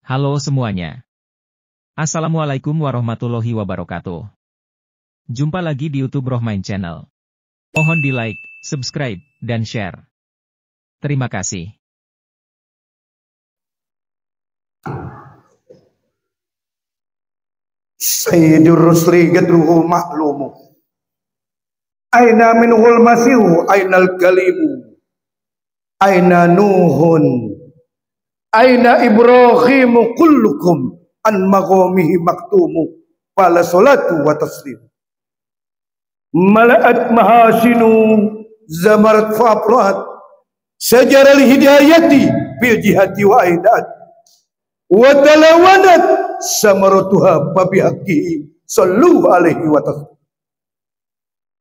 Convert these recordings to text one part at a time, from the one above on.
Halo semuanya. Assalamualaikum warahmatullahi wabarakatuh. Jumpa lagi di YouTube Rohmain Channel. Mohon di like, subscribe, dan share. Terima kasih. Sayyidur Rusli gadruhu ma'lumu. Aina minhul masihu, ainal kalimu. Aina Nuhun. Aina Ibrahimu kullukum an magomihi maktumu. Fala salatu wa taslim. Mala'at mahasinu zamarat fa'afrat. Sajaral hidayati bil jihati wa aidat. Wa talawanat samaratuha babihaqi sallu alaihi wa taslim.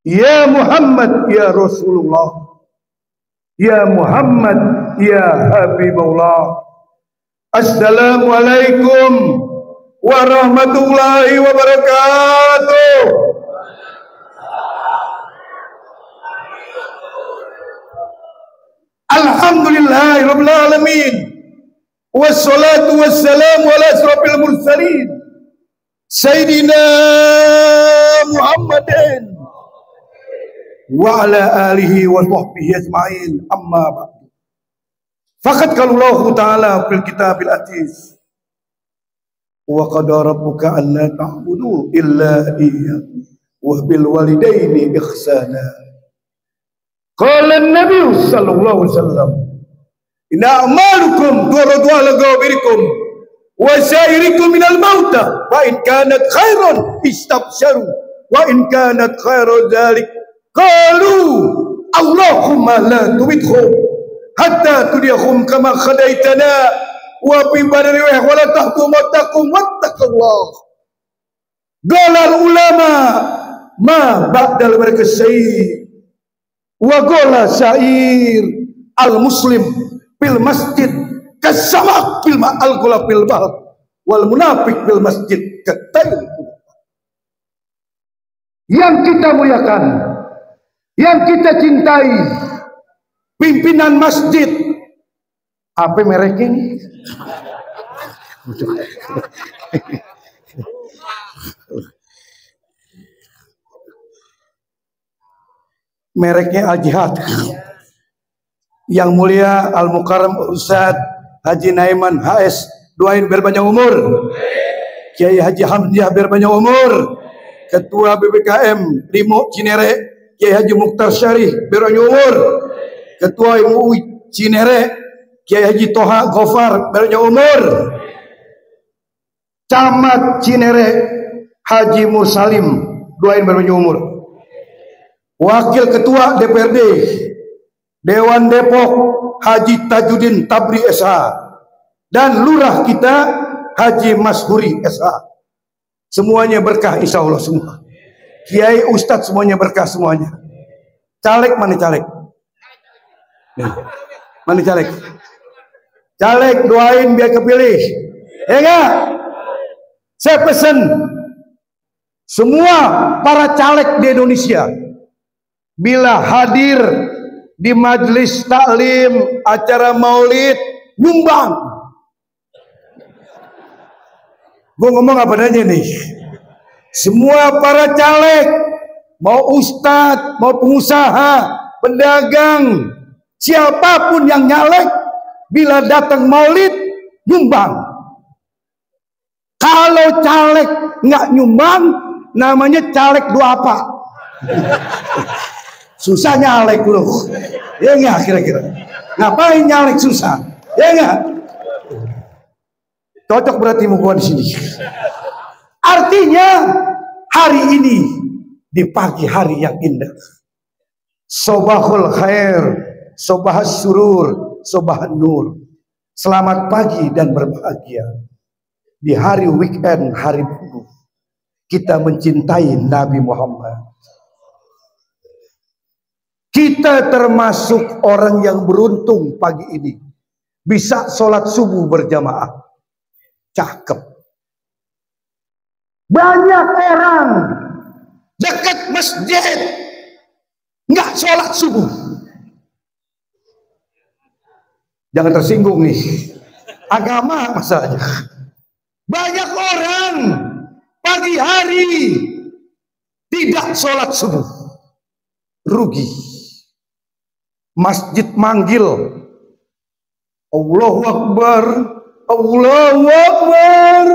Ya Muhammad ya Rasulullah, ya Muhammad ya Habibullah. Assalamualaikum warahmatullahi wabarakatuh. Alhamdulillahi rabbil alamin. Wassalatu wassalamu ala asrafil mursalin Sayyidina Muhammadin wa ala alihi wa sahbihi ajma'in, amma ba'du. Faqad qala Allah Ta'ala fil kitabil aziz, wa qada rabbuka alla ta'budu illa iyyahu wa bil walidaini ihsana. Qala an-nabiy sallallahu alaihi wasallam, inna a'malukum tu'radu ala ghawirikum wa sa'irikum minal mauta wa in kanat khairan istabsharu wa in kanat khairu dzalik qalu Allahumma la tuwidhum hatta tudiyahum kama khadaitana wa fi badri wa la tahtum wattaqum wattaqullah. Golal ulama ma ba'dal barakasai wa gola syair al muslim bil masjid kasamak bil ma'al gula bil bahar wal munafik bil masjid katayl. Yang kita muliakan, yang kita cintai, pimpinan masjid, apa mereknya ini? Mereknya Al Jihad. Yang mulia Al Mukarram Ustadz Haji Naiman HS, doain biar panjang umur. Kiai Haji Hamzah biar panjang umur. Ketua BBKM Limo Cinere Kiai Haji Mukhtar Syarif biar panjang umur. Ketua MUI Cinere Kiai Haji Toha Gofar biar panjang umur. Camat Cinere Haji Mursalim, doain biar panjang umur. Wakil Ketua DPRD Dewan Depok Haji Tajudin Tabri SH, dan lurah kita Haji Mashuri SH. Semuanya berkah insya Allah semua. Kiai Ustadz semuanya berkah semuanya. Caleg mana caleg? Mana caleg? Caleg doain biar kepilih. Ya enggak? Saya pesan semua para caleg di Indonesia, bila hadir di majelis taklim, acara maulid, nyumbang. Gue ngomong apa adanya nih. Semua para caleg, mau ustadz, mau pengusaha, pedagang, siapapun yang nyalek, bila datang maulid, nyumbang. Kalau caleg nggak nyumbang, namanya caleg dua apa? Susah nyalek loh, ya enggak kira-kira? Ngapain nyalek susah, ya enggak? Cocok berarti mau gua di sini. Artinya hari ini di pagi hari yang indah, sobahul khair, sobahas surur, sobahan nur. Selamat pagi dan berbahagia di hari weekend, hari buruh. Kita mencintai Nabi Muhammad. Kita termasuk orang yang beruntung pagi ini bisa sholat subuh berjamaah. Cakep. Banyak orang dekat masjid nggak sholat subuh. Jangan tersinggung nih. Agama masalahnya. Banyak orang pagi hari tidak sholat subuh, rugi. Masjid manggil, Allahu Akbar, Allahu Akbar.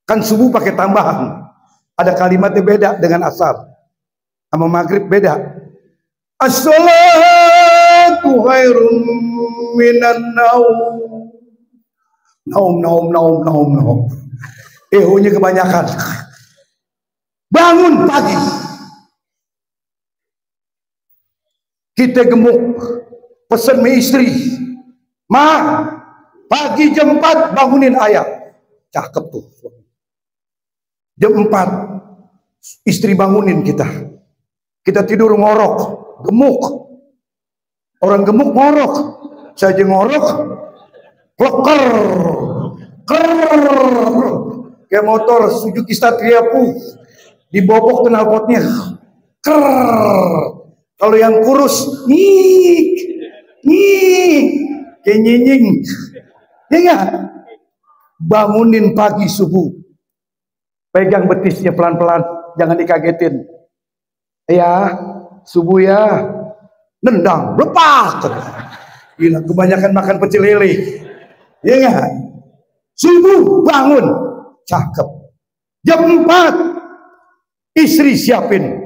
Kan subuh pakai tambahan, ada kalimatnya beda dengan asar, sama maghrib beda. As-salatu khairun minan naum. Naum. Ehonya kebanyakan. Bangun pagi, kita gemuk, pesan mie istri, Ma, pagi jam 4 bangunin ayah. Cakep tuh. Jam 4 istri bangunin kita. Kita tidur ngorok, gemuk. Orang gemuk ngorok. Saya aja ngorok, kleker, kayak motor Suzuki Satria dibobok knalpotnya. Kalau yang kurus, kayak nyinying. Ya enggak? Bangunin pagi subuh. Pegang betisnya pelan-pelan, jangan dikagetin. Ya, subuh ya. Nendang, lepas. Gila, kebanyakan makan pecel lele. Ya enggak? Subuh bangun, cakep. Jam 4 istri siapin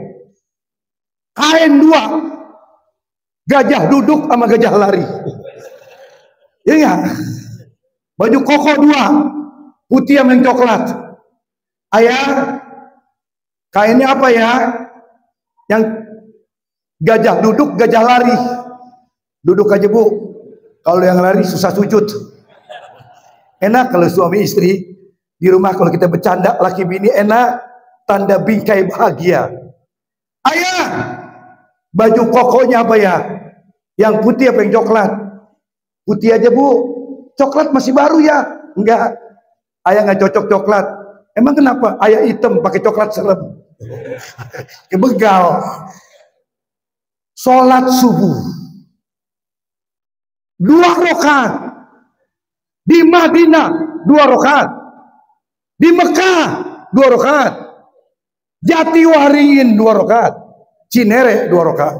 kain 2, gajah duduk sama gajah lari. Ya enggak? Baju koko 2, putih sama yang coklat. Ayah, kainnya apa ya? Yang gajah duduk, gajah lari. Duduk aja bu, kalau yang lari susah sujud. Enak kalau suami istri di rumah, kalau kita bercanda laki bini enak, tanda bingkai bahagia. Ayah, baju kokonya apa ya? Yang putih apa yang coklat? Putih aja bu, coklat masih baru ya? Enggak, ayah nggak cocok coklat. Emang kenapa? Ayah hitam pakai coklat serem. Kebegal. Sholat subuh 2 rakaat. Di Madinah 2 rakaat. Di Mekah 2 rakaat. Jatiwaringin 2 rakaat. Cinere 2 rakaat.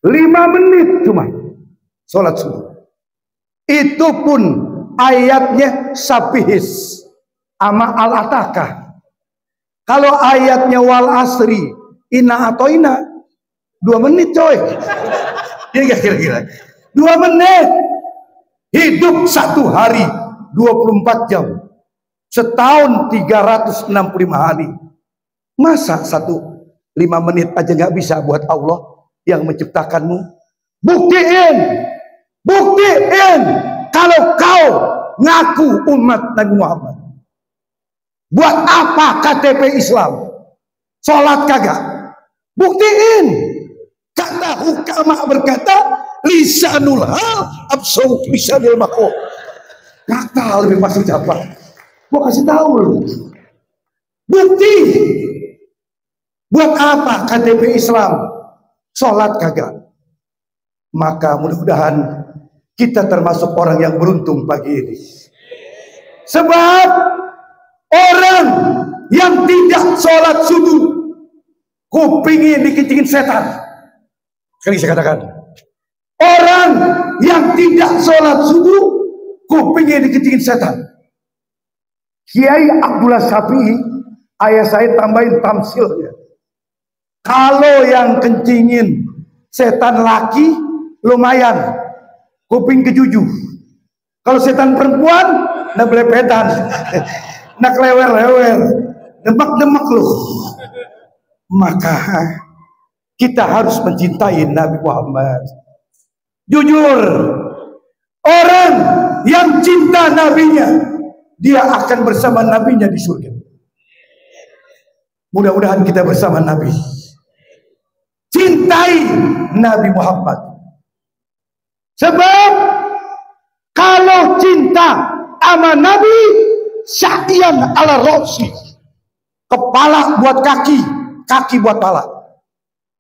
5 menit cuma sholat subuh. Itu pun ayatnya sapihis sama al-atakah. Kalau ayatnya wal asri inna atoina 2 menit coy. Kira-kira 2 menit. Hidup 1 hari 24 jam, setahun 365 hari. Masa 5 menit aja nggak bisa buat Allah yang menciptakanmu? Buktiin kalau kau ngaku umat Nabi Muhammad. Buat apa KTP Islam? Sholat kagak? Buktiin. Kata hukama berkata, lisanul hal absau lisanil maqo. Kata lebih pasti apa? Gua kasih tahu lu. Bukti. Buat apa KTP Islam? Sholat kagak? Maka mudah-mudahan kita termasuk orang yang beruntung pagi ini. Sebab orang yang tidak sholat subuh, kupingnya dikencingin setan. Sekali saya katakan, orang yang tidak sholat subuh, kupingnya dikencingin setan. Kiai Abdullah Syafi'i, ayah saya tambahin tamsilnya. Kalau yang kencingin setan laki, lumayan, kuping kejuju. Kalau setan perempuan, nak belepetan, nak lewer-lewer, demak-demak loh. Maka kita harus mencintai Nabi Muhammad. Jujur, orang yang cinta nabinya, dia akan bersama nabinya di surga. Mudah-mudahan kita bersama Nabi. Cintai Nabi Muhammad. Sebab kalau cinta sama Nabi, sa'yan ala rosi, kepala buat kaki, kaki buat pala.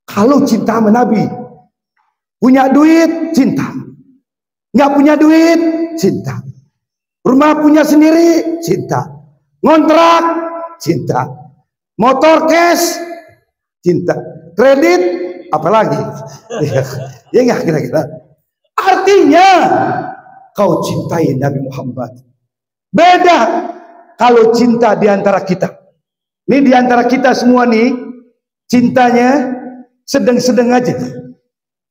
Kalau cinta sama Nabi, punya duit cinta, Nggak punya duit, cinta. Rumah punya sendiri, cinta. Ngontrak, cinta. Motor cash, cinta. Kredit, apalagi? Ya nggak kira-kira. Artinya kau cintai Nabi Muhammad. Beda kalau cinta di antara kita. Ini di antara kita semua nih, cintanya sedang-sedang aja.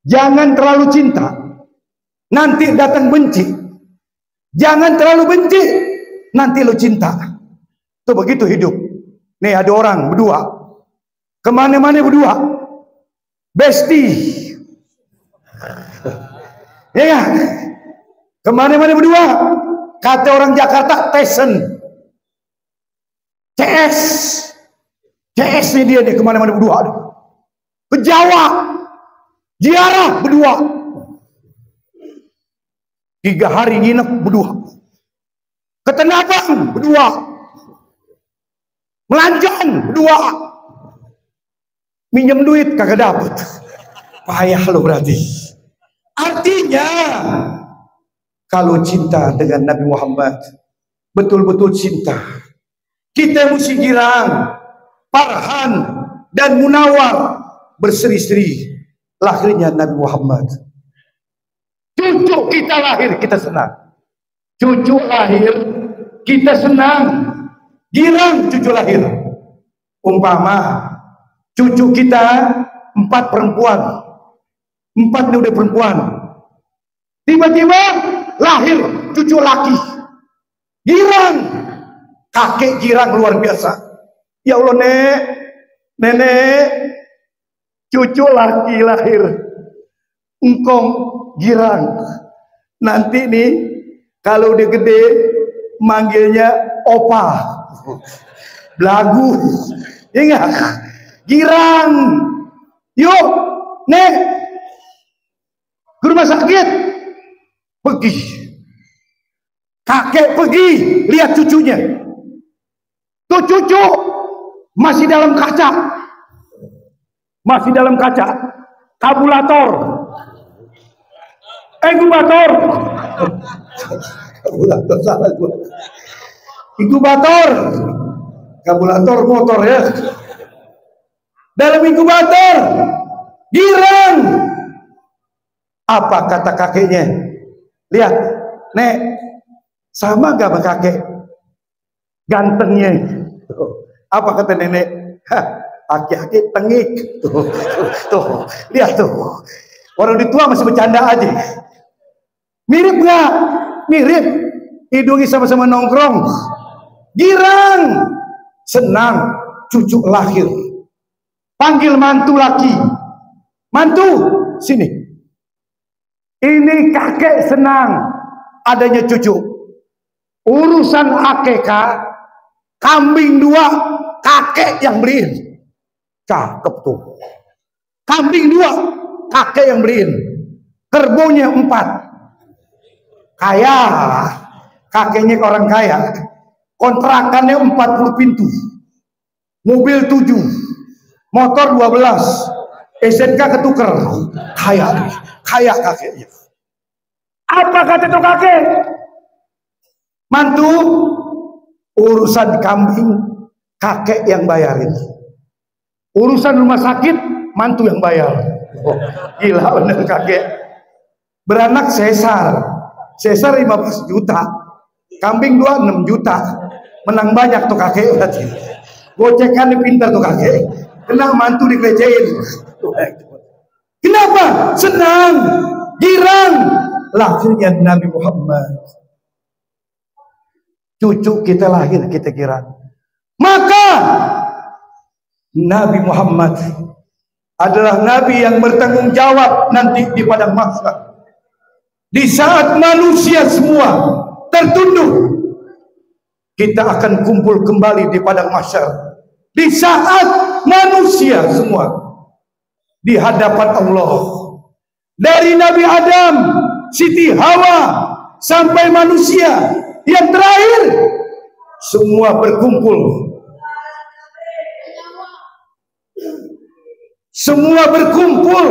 Jangan terlalu cinta, nanti datang benci. Jangan terlalu benci, nanti lo cinta. Tuh begitu hidup. Nih ada orang berdua, kemana-mana berdua, bestie. Ya, kemana-mana berdua. Kata orang Jakarta, passion. CS nih dia nih kemana-mana berdua. Ke Jawa, ziarah berdua. 3 hari nginep berdua. Ke Tanah Abang berdua. Melanjang berdua. Minjem duit kagak dapet. Payah lo berarti. Artinya kalau cinta dengan Nabi Muhammad, betul-betul cinta, kita mesti girang. Farhan dan Munawar berseri-seri lahirnya Nabi Muhammad. Cucu kita lahir, kita senang. Cucu lahir, kita senang. Girang cucu lahir. Umpama cucu kita 4 perempuan, 4 ini udah perempuan. Tiba-tiba lahir cucu laki. Girang. Kakek girang luar biasa. Ya Allah, nenek, cucu laki lahir. Engkong girang. Nanti nih kalau udah gede manggilnya opa. Belagu. Ingat, girang. Yuk, nek, ke rumah sakit. Pergi. Kakek pergi lihat cucunya. Tuh cucu masih dalam kaca. Masih dalam kaca. Kabulator. Inkubator. Kabulator salah gua. Inkubator. Kabulator motor ya. Dalam inkubator. Girang. Apa kata kakeknya? Lihat, nek, sama gak sama kakek? Gantengnya. Apa kata nenek? Aki-aki tengik. Tuh, lihat tuh. Orang di tua masih bercanda aja. Mirip nggak? Mirip. Hidungnya sama-sama nongkrong. Girang. Senang. Cucu lahir. Panggil mantu laki. Mantu, sini. Ini kakek senang adanya cucu. Urusan akekah, kambing 2, kakek yang beliin. Cakep tuh. Kambing 2, kakek yang beliin. Kerbonya 4. Kaya. Kakeknya orang kaya. Kontrakannya 40 pintu. Mobil 7. Motor 12. SNK ketuker. Kaya. Kaya kakeknya. Apa kata itu kakek? Mantu, urusan kambing kakek yang bayarin. Urusan rumah sakit mantu yang bayar. Oh, gila bener kakek. Beranak sesar. Sesar 15 juta. Kambing 2 6 juta. Menang banyak tuh kakek berarti. Gocekan pintar tuh kakek. Kena mantu dikelecehin. Kenapa? Senang, girang lahirnya Nabi Muhammad. Cucu kita lahir, kita girang. Maka Nabi Muhammad adalah Nabi yang bertanggung jawab nanti di padang mahsyar. Di saat manusia semua tertunduk, kita akan kumpul kembali di padang mahsyar. Di saat manusia semua di hadapan Allah, dari Nabi Adam, Siti Hawa, sampai manusia yang terakhir, semua berkumpul. Semua berkumpul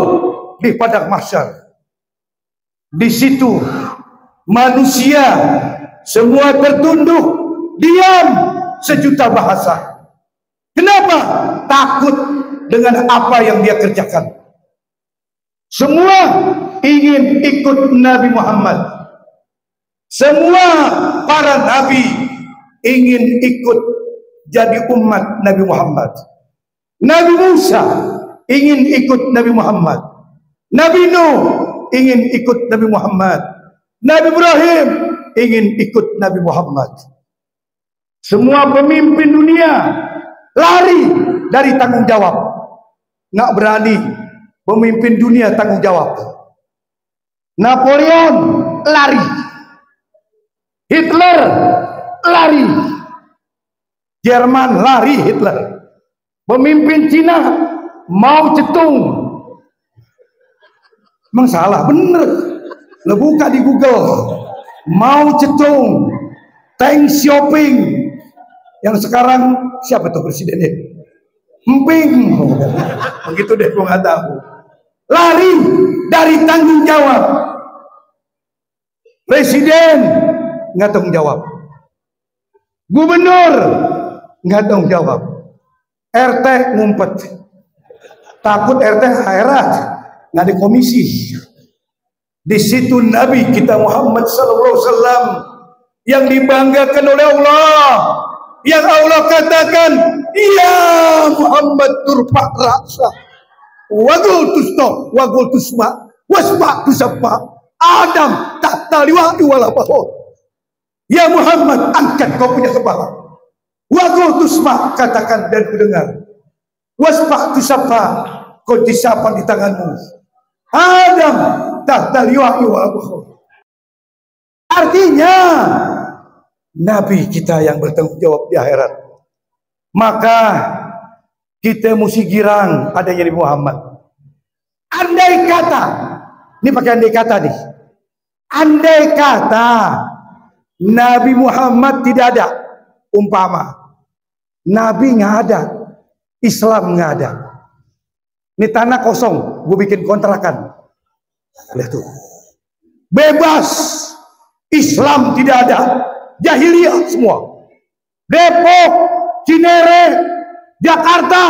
di padang mahsyar. Di situ Manusia semua tertunduk, diam sejuta bahasa. Kenapa? Takut dengan apa yang dia kerjakan. Semua ingin ikut Nabi Muhammad. Semua para nabi ingin ikut jadi umat Nabi Muhammad. Nabi Musa ingin ikut Nabi Muhammad. Nabi Nuh ingin ikut Nabi Muhammad. Nabi Ibrahim ingin ikut Nabi Muhammad. Semua pemimpin dunia lari dari tanggung jawab. Nggak berani pemimpin dunia tanggung jawab. Napoleon lari. Hitler lari. Jerman lari Hitler. Pemimpin Cina Mao Zedong. Emang salah bener. Lo buka di Google. Mao Zedong, Deng Xiaoping. Yang sekarang siapa tuh presidennya? Emping. Begitu deh, gua nggak tahu. Lari dari tanggung jawab. Presiden nggak tanggung jawab. Gubernur nggak tanggung jawab. RT ngumpet. Takut RT akhirat nggak ada komisi. Di situ Nabi kita Muhammad SAW yang dibanggakan oleh Allah, yang Allah katakan, ya Muhammad turfa ra'sa wagul tusno wagul tusma wasma tusabba Adam tak taliwa wala bahur. Ya Muhammad, angkat kau punya kepala. Wagul tusma, katakan dan kudengar. Wasma tusabba, kau disapa di tanganmu. Adam tahta liwa'i wal bukhur. Artinya Nabi kita yang bertanggung jawab di akhirat. Maka kita mesti girang adanya Nabi Muhammad. Andai kata, ini pakai andai kata nih. Andai kata Nabi Muhammad tidak ada, umpama Nabi nggak ada, Islam nggak ada. Ini tanah kosong, gue bikin kontrakan. Lihat tuh. Bebas. Islam tidak ada. Jahiliyah semua. Depok, Cinere, Jakarta,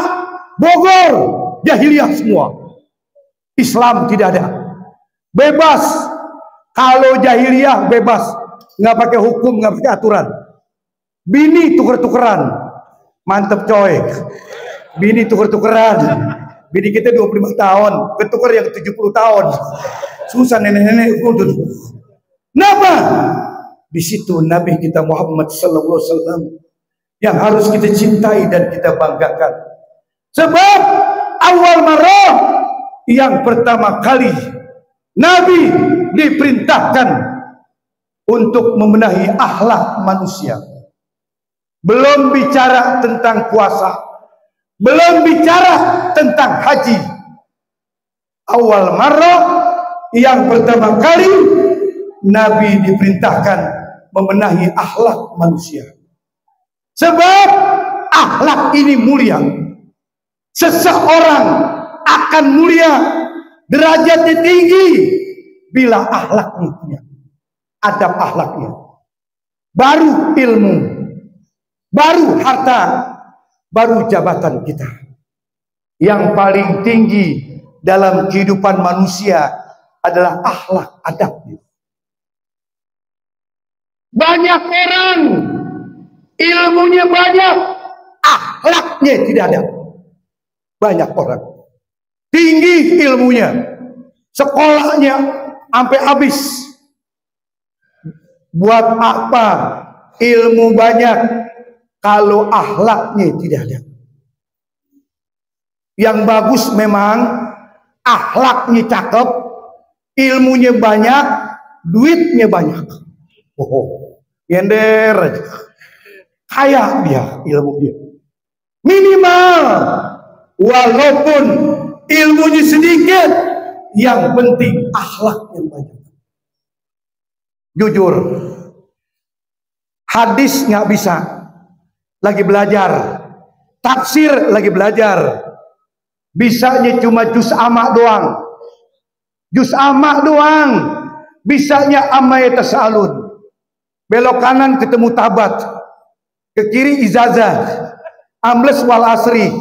Bogor, jahiliyah semua. Islam tidak ada. Bebas. Kalau jahiliyah bebas. Nggak pakai hukum, nggak pakai aturan. Bini tuker-tukeran. Mantep coy. Bini tuker-tukeran. Bini kita 25 tahun, ketukar yang 70 tahun. Susah nenek-nenek. Kenapa? Di situ Nabi kita Muhammad SAW yang harus kita cintai dan kita banggakan. Sebab awal marah yang pertama kali Nabi diperintahkan untuk membenahi akhlak manusia. Belum bicara tentang puasa, belum bicara tentang haji. Awal marah yang pertama kali Nabi diperintahkan membenahi akhlak manusia. Sebab akhlak ini mulia. Seseorang akan mulia, derajatnya tinggi bila akhlaknya punya, adab akhlaknya. Baru ilmu, baru harta, baru jabatan kita. Yang paling tinggi dalam kehidupan manusia adalah akhlak adabnya. Banyak orang ilmunya banyak, akhlaknya tidak ada. Banyak orang tinggi ilmunya, sekolahnya sampai habis. Buat apa ilmu banyak kalau akhlaknya tidak ada? Yang bagus memang akhlaknya cakep, ilmunya banyak, duitnya banyak. Oh, nyender aja. Kaya dia ilmu dia. Minimal walaupun ilmunya sedikit, yang penting akhlak yang banyak. Jujur, hadis nggak bisa, lagi belajar. Tafsir lagi belajar. Bisanya cuma juz amma doang. Juz amma doang. Bisanya amai tasalun. Belok kanan ketemu tabat. Ke kiri izazah. Ambles wal asri.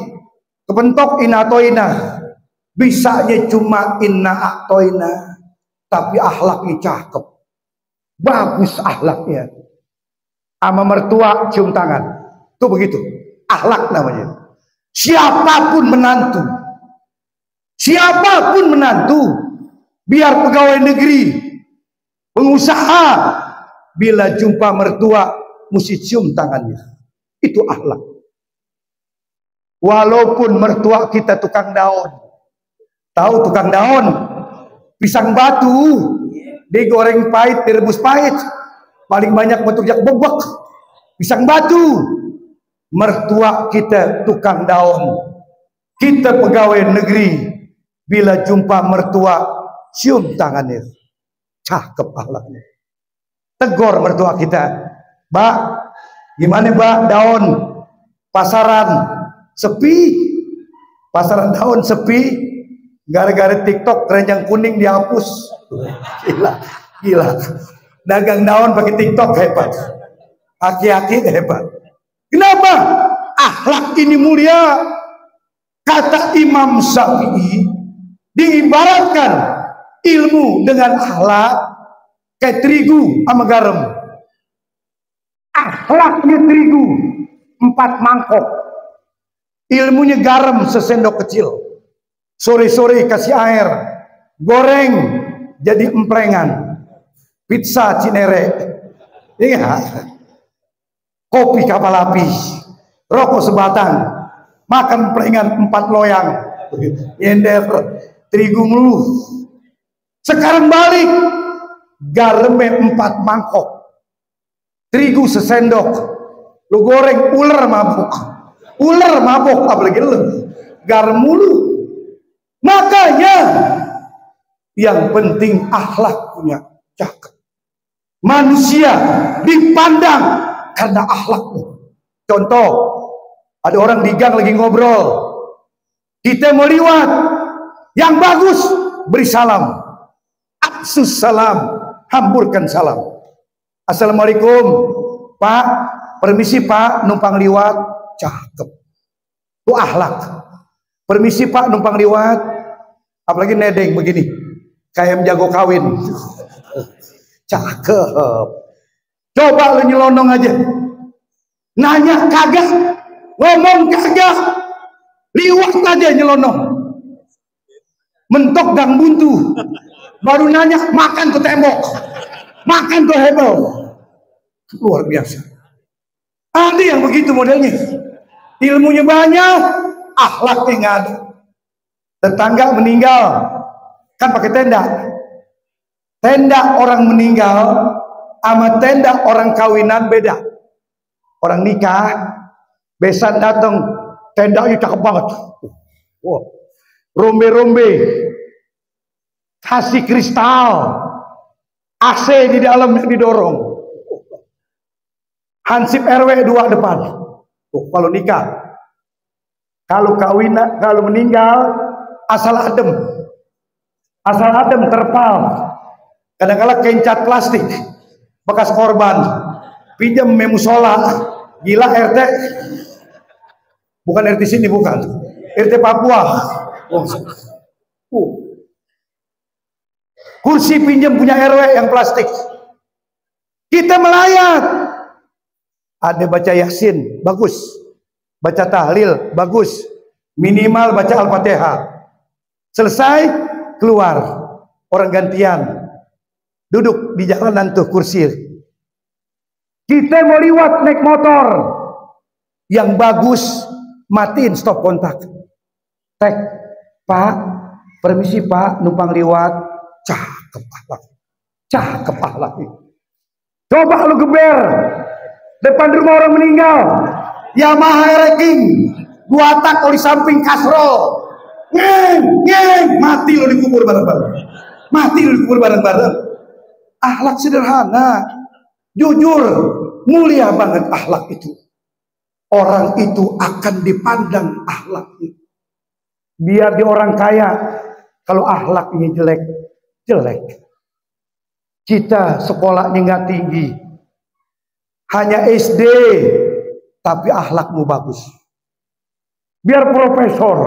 Kebentok inatoina. Bisanya cuma inna atoina. Tapi akhlaknya cakep. Bagus akhlaknya. Ama mertua cium tangan. Itu begitu. Akhlak namanya. Siapapun menantu. Biar pegawai negeri, pengusaha, bila jumpa mertua mesti cium tangannya. Itu akhlak. Walaupun mertua kita tukang daun. Tahu tukang daun? Pisang batu. Digoreng pahit, direbus pahit. Paling banyak bertujak bebek. Pisang batu. Mertua kita tukang daun. Kita pegawai negeri. Bila jumpa mertua, cium tangannya. Cakep akhlaknya. Tegur mertua kita. Mbak, gimana mbak daun? Pasaran sepi. Pasaran daun sepi. Gara-gara TikTok keranjang kuning dihapus. Gila. Dagang daun pakai TikTok hebat. Aki-aki hebat. Kenapa? Akhlak ini mulia. Kata Imam Syafi'i, diibaratkan ilmu dengan akhlak kayak terigu sama garam. Akhlaknya terigu 4 mangkok. Ilmunya garam sesendok kecil. Sore-sore kasih air, goreng jadi emprengan. Pizza Cinere, iya. Kopi kapal api, rokok sebatang, makan emprengan 4 loyang, nyender terigu mulu. Sekarang balik, garamnya 4 mangkok, terigu sesendok, lu goreng ular mabuk, apalagi lu garam mulu. Makanya yang penting akhlak punya cakep. Manusia dipandang karena akhlaknya. Contoh, ada orang di gang lagi ngobrol, kita mau liwat, yang bagus beri salam, absus salam, hamburkan salam. Assalamualaikum pak, permisi pak, numpang liwat. Cakep, itu akhlak. Permisi pak, numpang liwat. Apalagi nedeng begini, kayak jago kawin. Cakep. Coba lu nyelonong aja, nanya kagak, ngomong kagak, liwat aja nyelonong, mentok gang buntu, baru nanya makan ke tembok, makan ke hebel. Luar biasa. Ada yang begitu modelnya, ilmunya banyak, akhlaknya nggak ada. Tetangga meninggal kan pakai tenda. Tenda orang meninggal sama tenda orang kawinan beda. Orang nikah besan datang, tendanya cakep banget. Wow. Rombe-rombe, kasih kristal, AC di dalam yang didorong, hansip RW 2 depan. Kalau nikah, kalau kawinan, kalau meninggal asal adem terpal. Kadang-kadang kencat plastik bekas korban, pinjam memusola. Gila RT, bukan RT sini, bukan RT Papua. Kursi pinjam punya RW yang plastik. Kita melayat, ada baca Yasin bagus, baca tahlil bagus, minimal baca Al-Fatihah. Selesai keluar, orang gantian duduk di jalanan tuh kursi. Kita mau liwat naik motor yang bagus, matiin stop kontak. Tek, pak, permisi pak, numpang liwat. Cakep akhlak, cakep akhlak. Coba lu geber depan rumah orang meninggal, Yamaha King 2 tak oli samping kasro, ngeng, mati lo dikubur bareng-bareng. Akhlak sederhana, jujur, mulia banget akhlak itu. Orang itu akan dipandang akhlaknya. Biar di orang kaya, kalau akhlaknya jelek. Kita sekolahnya nggak tinggi, hanya SD, tapi akhlakmu bagus. Biar profesor,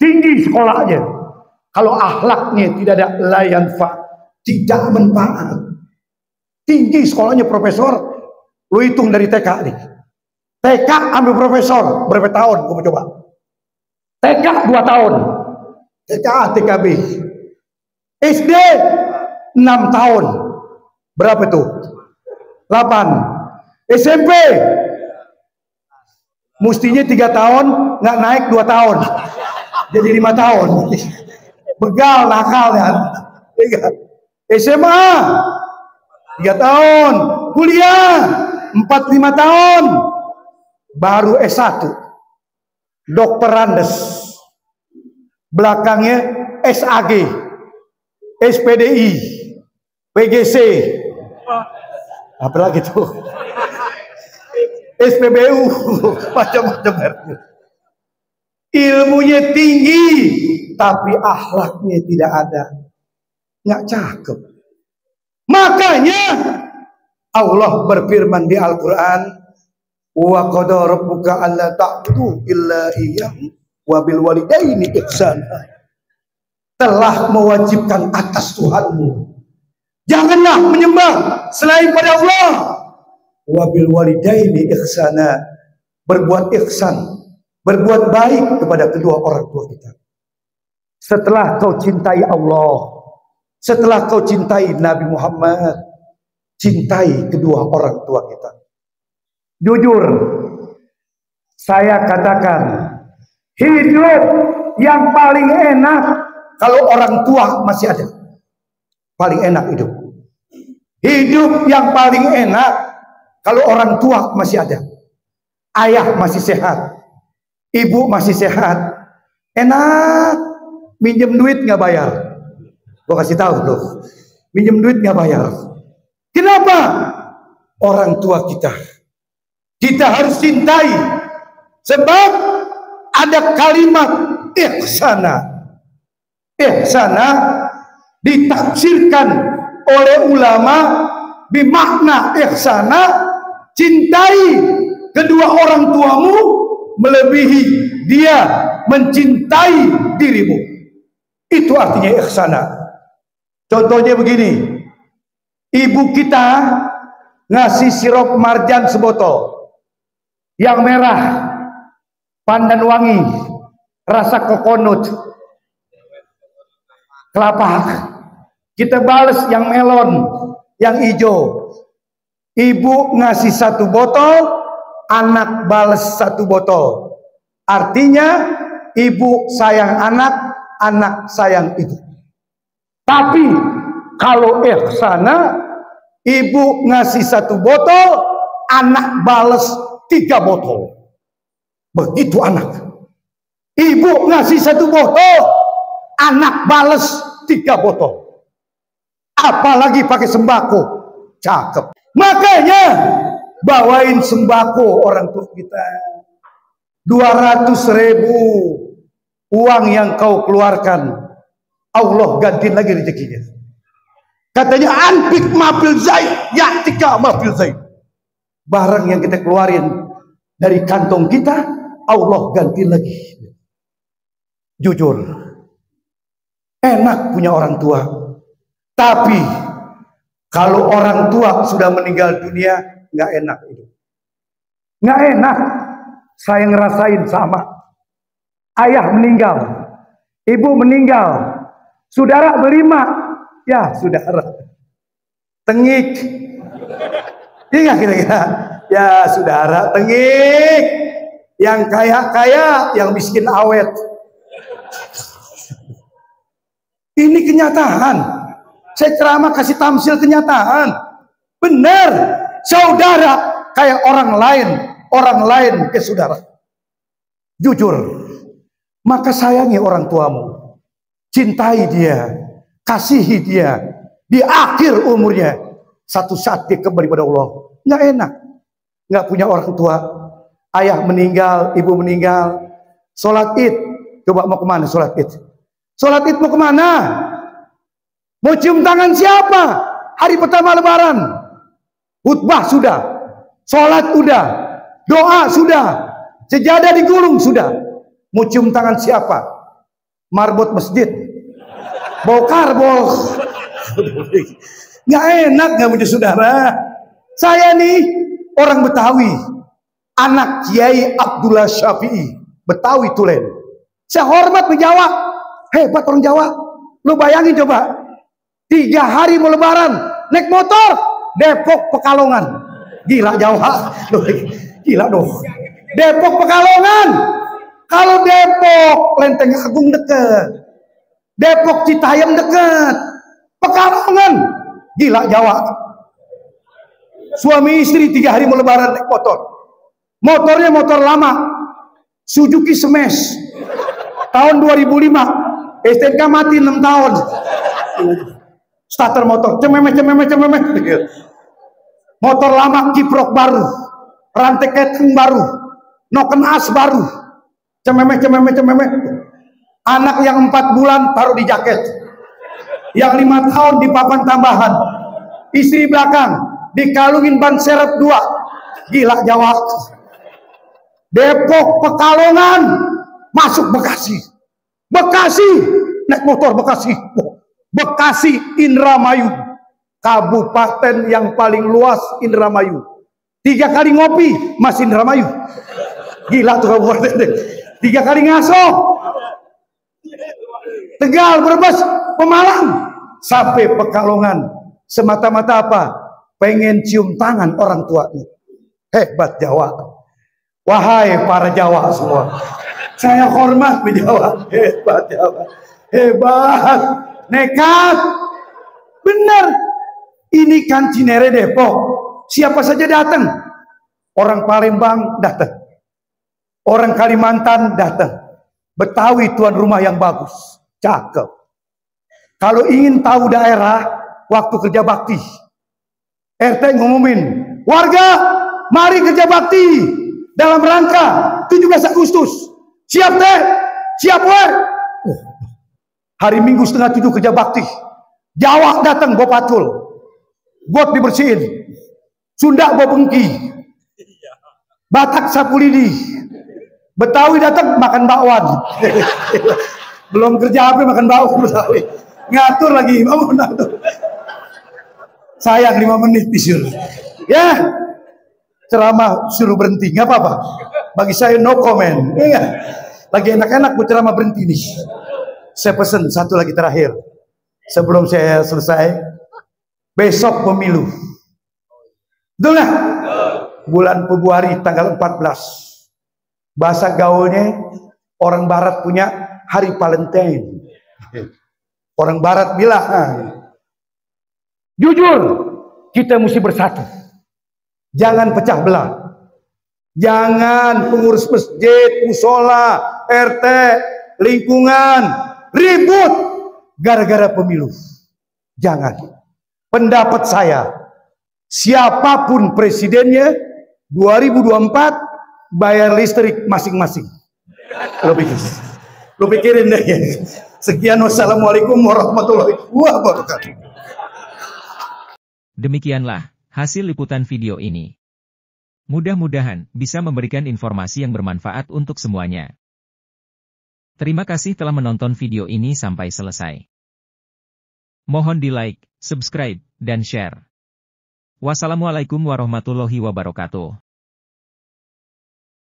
tinggi sekolahnya, kalau akhlaknya tidak ada layan tidak manfaat. Tinggi sekolahnya profesor, lu hitung dari TK nih. TK ambil profesor, berapa tahun? Gue coba. TK 2 tahun. TK, TKB. SD 6 tahun. Berapa tuh? 8. SMP mestinya 3 tahun, nggak naik 2 tahun. Jadi 5 tahun. Begal nakal ya. SMA 3 tahun. Kuliah 4-5 tahun. Baru S1. Dokter Andes. Belakangnya SAG. SPDI. PGC. Apalagi tuh? SPBU. Macam-macam. Ilmunya tinggi, tapi akhlaknya tidak ada. Nggak cakep. Makanya Allah berfirman di Al-Quran, wa qada rabbuka alla ta'budu illa iyyahu wa bil walidaini ihsana. Telah mewajibkan atas Tuhanmu, janganlah menyembah selain pada Allah. Wa bil walidaini ihsana, berbuat ihsan, berbuat baik kepada kedua orang tua kita. Setelah kau cintai Allah, setelah kau cintai Nabi Muhammad, cintai kedua orang tua kita. Jujur, saya katakan, hidup yang paling enak kalau orang tua masih ada. Paling enak hidup. Hidup yang paling enak kalau orang tua masih ada. Ayah masih sehat, ibu masih sehat. Enak. Minjem duit nggak bayar. Gue kasih tahu tuh. Minjem duit nggak bayar. Kenapa? Orang tua kita harus cintai, sebab ada kalimat ihsana. Ihsana ditafsirkan oleh ulama bermakna ihsana, cintai kedua orang tuamu melebihi dia mencintai dirimu. Itu artinya ihsana. Contohnya begini, ibu kita ngasih sirup marjan sebotol yang merah, pandan wangi, rasa kokonut, kelapa. Kita balas yang melon, yang hijau. Ibu ngasih 1 botol, anak balas 1 botol. Artinya ibu sayang anak, anak sayang ibu. Tapi kalau ihsana, ibu ngasih 1 botol, anak balas 3 botol. Begitu anak. Ibu ngasih 1 botol, anak balas 3 botol. Apalagi pakai sembako. Cakep. Makanya bawain sembako orang tua kita. 200.000 uang yang kau keluarkan, Allah ganti lagi rezekinya. Katanya anpik mafil zaid, yatika mafil zaid. Barang yang kita keluarin dari kantong kita, Allah ganti lagi. Jujur, enak punya orang tua. Tapi kalau orang tua sudah meninggal dunia, nggak enak itu. Nggak enak. Saya ngerasain sama. Ayah meninggal, ibu meninggal, saudara berlima, ya saudara tengik. Iya kira-kira, ya saudara tengik. Yang kaya-kaya, yang miskin awet. Ini kenyataan. Saya ceramah kasih tamsil kenyataan. Benar, saudara kayak orang lain ke saudara. Jujur. Maka sayangi orang tuamu, cintai dia, kasihi dia. Di akhir umurnya, satu saat dia kembali pada Allah. Nggak enak, nggak punya orang tua. Ayah meninggal, ibu meninggal. Sholat id, coba mau kemana sholat id? Sholat id mau kemana? Mau cium tangan siapa? Hari pertama Lebaran, khutbah sudah, sholat sudah, doa sudah, sejadah digulung sudah. Mau cium tangan siapa? Marbot masjid, bau karbol. Nggak enak nggak punya saudara. Saya nih orang Betawi, anak Kiai Abdullah Syafi'i, Betawi Tulen. Saya hormat ke Jawa, hebat orang Jawa. Lu bayangin coba, 3 hari mau Lebaran, naik motor, Depok Pekalongan. Gila Jawa, gila dong. Depok Pekalongan. Kalau Depok Lenteng Agung deket, Depok Citayam deket, Pekalongan, gila Jawa. Suami istri 3 hari mau Lebaran naik motor. Motornya motor lama, Suzuki Smash, tahun 2005. STNK mati 6 tahun. Starter motor, cememeh. Motor lama, kiprok baru, rantai keteng baru, noken as baru, cememeh. Anak yang 4 bulan taruh di jaket, yang 5 tahun di papan tambahan, istri belakang dikalungin ban serep 2. Gila Jawa. Depok Pekalongan masuk Bekasi, naik motor Bekasi Indramayu, kabupaten yang paling luas Indramayu. 3 kali ngopi masih Indramayu. Gila tuh kabupaten. 3 kali ngaso, Tegal, Brebes, Pemalang, sampai Pekalongan. Semata-mata apa? Pengen cium tangan orang tuanya. Hebat Jawa. Wahai para Jawa semua, saya hormat ke Jawa. Hebat Jawa, hebat, nekat, bener. Ini kan Cinere Depok, siapa saja datang. Orang Palembang datang, orang Kalimantan datang. Betawi tuan rumah yang bagus, cakep. Kalau ingin tahu daerah, waktu kerja bakti, RT ngumumin, warga mari kerja bakti dalam rangka 17 Agustus. Siap teh? Siap weh? Hari Minggu setengah 7 kerja bakti. Jawa datang bawa patul, got dibersihin. Sunda bawa bengki, Batak sapu lidi, Betawi datang makan bakwan. Belum kerja apa makan bakwan Betawi. Ngatur lagi, mau ngatur. Sayang 5 menit disuruh. Ya, ceramah suruh berhenti, nggak apa-apa. Bagi saya no comment. Iya, lagi enak-enak bu ceramah berhenti nih. Saya pesen satu lagi terakhir sebelum saya selesai. Besok pemilu, betul nggak? Bulan Februari tanggal 14. Bahasa gaulnya orang Barat punya hari Valentine. Orang Barat bilang, jujur kita mesti bersatu. Jangan pecah belah. Jangan pengurus masjid, musola, RT, lingkungan ribut gara-gara pemilu. Jangan. Pendapat saya, siapapun presidennya 2024 bayar listrik masing-masing. Lo pikirin deh. Sekian, wassalamualaikum warahmatullahi wabarakatuh. Demikianlah hasil liputan video ini. Mudah-mudahan bisa memberikan informasi yang bermanfaat untuk semuanya. Terima kasih telah menonton video ini sampai selesai. Mohon di-like, subscribe, dan share. Wassalamualaikum warahmatullahi wabarakatuh.